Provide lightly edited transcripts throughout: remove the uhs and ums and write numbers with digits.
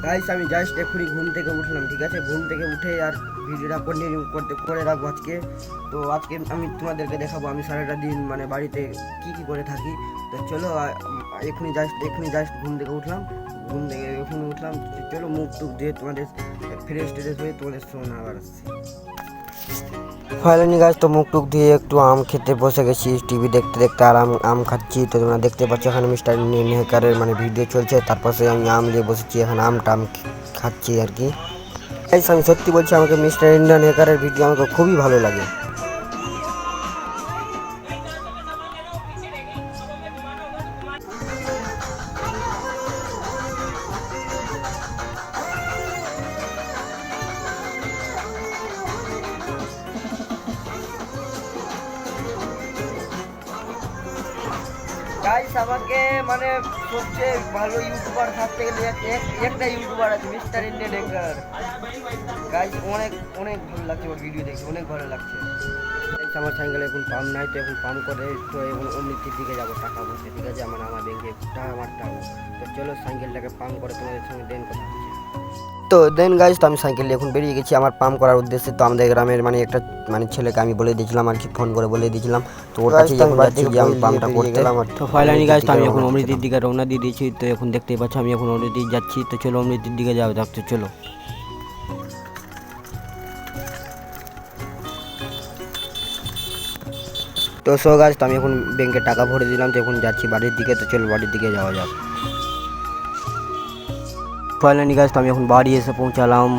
Guys আমি just এক্ষুনি ঘুম থেকে উঠলাম, ঠিক আছে? ঘুম থেকে উঠে আর ভিডিওটা কন্টিনিউ করে রাখবো আজকে। তো আজকে আমি তোমাদেরকে দেখাবো আমি সারাটা দিন মানে বাড়িতে কি কি করে থাকি। তো চলো এক্ষুনি জাস্ট ঘুম থেকে উঠলাম, চলো মুখ টুক দিয়ে তোমাদের ফ্রেশ ট্রেশ হয়ে তোমাদের সঙ্গে আবার আসছি। ফাইনালি গাছ তো মুখ টুক দিয়ে একটু আম খেতে বসে গেছি, টিভি দেখতে দেখতে আর আম খাচ্ছি। তো তোমরা দেখতে পাচ্ছ এখানে মিস্টার নেকারের মানে ভিডিও চলছে, তারপরে আমি আম নিয়ে বসেছি, এখানে আম খাচ্ছি আর কি। আমি সত্যি বলছি আমাকে মিস্টার ইন্ডিয়ান হেকারের ভিডিও আমাকে খুবই ভালো লাগে। গাইস আমাকে মানে সবচেয়ে ভালো ইউটিউবার ভাবতে গেলে একটা ইউটিউবার আছে মিস্টার ইন্ডিয়ান হেকার। গাইস অনেক অনেক ভালো লাগছে ওর ভিডিও দেখে, অনেক ভালো লাগছে। আমার সাইকেলে এখন পাম্প নাই, তো এখন পাম্প করে তো এখন অমৃতির দিকে যাবো টাকা বসে, ঠিক আছে? আমার ব্যাংকে আমার টাকা। তো চলো সাইকেলটাকে পাম্প করে তোমাদের সঙ্গে দেন কথা হচ্ছে। তো দেন গাইস তো আমি সাইকেল এখন বেরিয়ে গেছি আমার পাম্প করার উদ্দেশ্যে। তো আমাদের গ্রামের মানে একটা মানে ছেলেকে আমি বলে দিয়েছিলাম আর কি, ফোন করে বলে দিয়েছিলাম। তো ওর কাছে যখন যাচ্ছি যে আমি পাম্পটা করতে গেলাম। তো ফাইনালি গাইস তো আমি এখন অমৃতির দিকে রওনা দিয়ে দিয়েছি। তো এখন দেখতেই পাচ্ছ আমি এখন অমৃতি যাচ্ছি। তো চলো অমৃতির দিকে যাও যাচ্ছে, চলো। তো সো গাইস তো আমি এখন ব্যাংকে টাকা ভরে দিলাম, তো এখন যাচ্ছি বাড়ির দিকে। তো চলো বাড়ির দিকে যাওয়া যাক। ফাইনালি গাইস তো আমি এখন বাড়ি এসে পৌঁছালাম।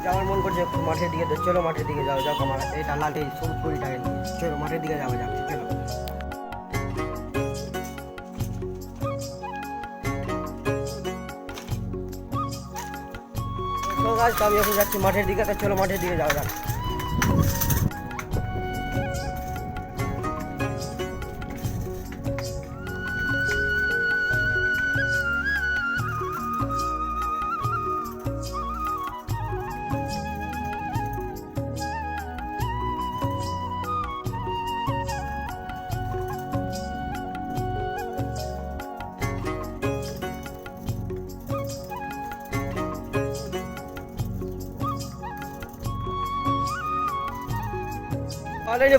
যাওয়ার মন করছে একটু মাঠের দিকে, তো চলো মাঠের দিকে যাওয়া যাক। আমার এটা লাটে সবুজ পরিটাকে চলো মাঠের দিকে যাওয়া যাক, চলো। তো গাইস তো আমি এখন যাচ্ছি মাঠের দিকে, তো চলো মাঠের দিকে যাওয়া যাক।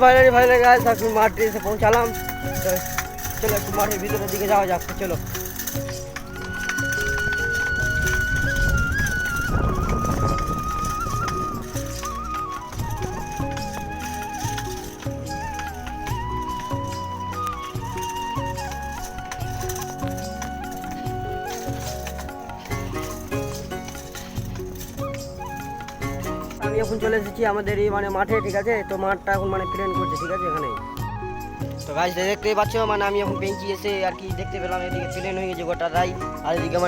ফাইনালি গাইস এখন মাঠে এসে পৌঁছালাম। তো চলো একটু মাঠের ভিতরের দিকে যাওয়া যাক, চলো। আমি এখন চলে এসেছি আমাদের এই মানে মাঠে, ঠিক আছে? তো মাঠটা এখন মানে প্লেন করছে, ঠিক আছে? এখানে তো গাছ দেখতেই পাচ্ছ মানে আমি এখন বেঞ্চি এসে আর কি দেখতে পেলাম এদিকে প্লেন হয়ে গেছে গোটাটাই, আর এদিকে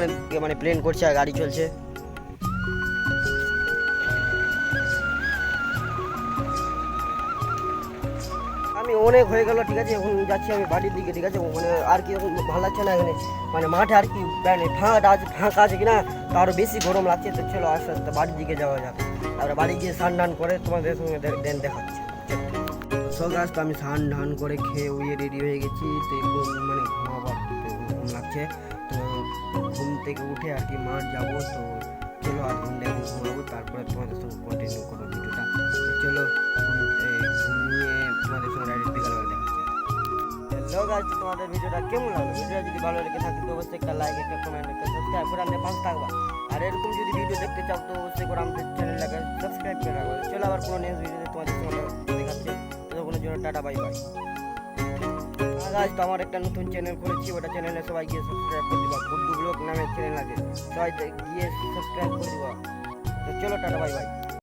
মানে প্লেন করছে আর গাড়ি চলছে। আমি অনেক হয়ে গেল, ঠিক আছে? এখন যাচ্ছি আমি বাড়ির দিকে, ঠিক আছে? মানে আর কি এখন ভালো লাগছে না এখানে মানে মাঠে আর কি মানে ফাঁকা আছে কিনা, তো আরও বেশি গরম লাগছে। তো চলো আস্তে আস্তে বাড়ির দিকে যাওয়া যাক। তারপরে বাড়ি গিয়ে স্নান করে তোমাদের সঙ্গে দেখাচ্ছি। সব গাছ তো আমি স্নান করে খেয়ে উইয়ে রেডি হয়ে গেছি। তো এখন মানে ঘুমাবার ঘুম লাগছে, তো ঘুম থেকে উঠে আর কি মাঠ যাবো। তো চলো আর ঘুমটা এখন ঘুমাবো, তারপরে তোমাদের সঙ্গে কন্টিনিউ করবো ভিডিওটা। তো চলো ঘুমিয়ে তোমাদের সঙ্গে ডাইরেক্ট বিকালবেলা দেখাচ্ছি। হ্যালো গাইস, তোমাদের ভিডিওটা কেমন লাগলো? ভিডিওটা যদি ভালো লেগে থাকে তো অবশ্যই একটা লাইক, একটা কমেন্ট, একটা সাবস্ক্রাইব করে আমাদের পাশে থাকবা। আর এরকম যদি ভিডিও দেখতে চাও তো অবশ্যই করে আমাদের চ্যানেলটাকে সাবস্ক্রাইব করে রাখো। চলো আবার কোনো নেক্সট ভিডিওতে তোমাদের সঙ্গে দেখাচ্ছে। ততক্ষণের জন্য টাটা, বাই বাই। গাইস তো আমার একটা নতুন চ্যানেল খুলেছি, ওটা চ্যানেলে সবাই গিয়ে সাবস্ক্রাইব করে দিবা। গুড্ডু ব্লগ নামের চ্যানেল আছে, সবাই গিয়ে সাবস্ক্রাইব করে দিবা। তো চলো টাটা, বাই বাই।